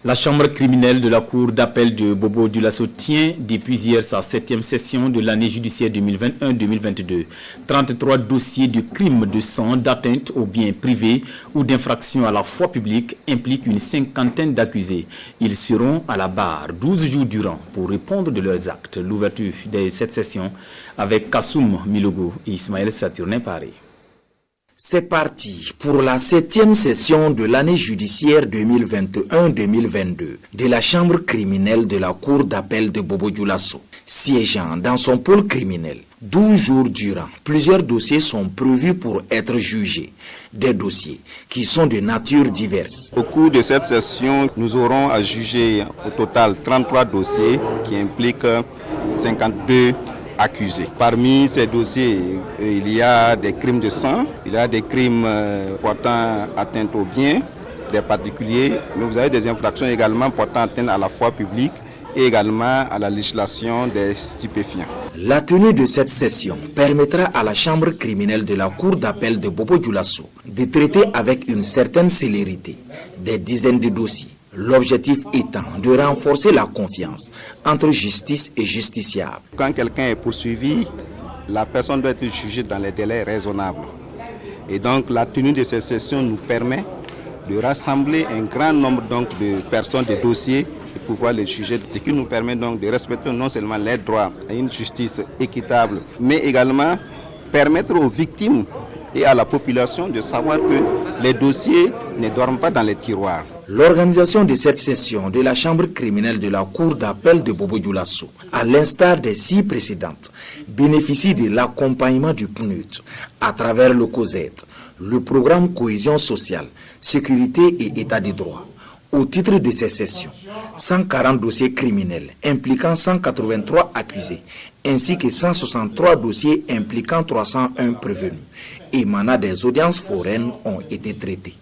La chambre criminelle de la cour d'appel de Bobo-Dioulasso tient depuis hier sa 7e session de l'année judiciaire 2021-2022. 33 dossiers de crimes de sang, d'atteinte aux biens privés ou d'infraction à la foi publique impliquent une cinquantaine d'accusés. Ils seront à la barre 12 jours durant pour répondre de leurs actes. L'ouverture de cette session avec Kassoum Milogo et Ismaël Saturnin Paris. C'est parti pour la 7e session de l'année judiciaire 2021-2022 de la chambre criminelle de la cour d'appel de Bobo-Dioulasso. Siégeant dans son pôle criminel, 12 jours durant, plusieurs dossiers sont prévus pour être jugés. Des dossiers qui sont de nature diverse. Au cours de cette session, nous aurons à juger au total 33 dossiers qui impliquent 52 accusés. Parmi ces dossiers, il y a des crimes de sang, il y a des crimes portant atteinte aux biens des particuliers, mais vous avez des infractions également portant atteinte à la foi publique et également à la législation des stupéfiants. La tenue de cette session permettra à la chambre criminelle de la cour d'appel de Bobo-Dioulasso de traiter avec une certaine célérité des dizaines de dossiers. L'objectif étant de renforcer la confiance entre justice et justiciable. Quand quelqu'un est poursuivi, la personne doit être jugée dans les délais raisonnables. Et donc la tenue de ces sessions nous permet de rassembler un grand nombre de personnes, de dossiers, et pouvoir les juger. Ce qui nous permet donc de respecter non seulement les droits à une justice équitable, mais également permettre aux victimes et à la population de savoir que les dossiers ne dorment pas dans les tiroirs. L'organisation de cette session de la chambre criminelle de la cour d'appel de Bobo-Dioulasso, à l'instar des 6 précédentes, bénéficie de l'accompagnement du PNUD à travers le COSET, le programme Cohésion sociale, sécurité et état de droit. Au titre de ces sessions, 140 dossiers criminels impliquant 183 accusés, ainsi que 163 dossiers impliquant 301 prévenus, émanant des audiences foraines ont été traités.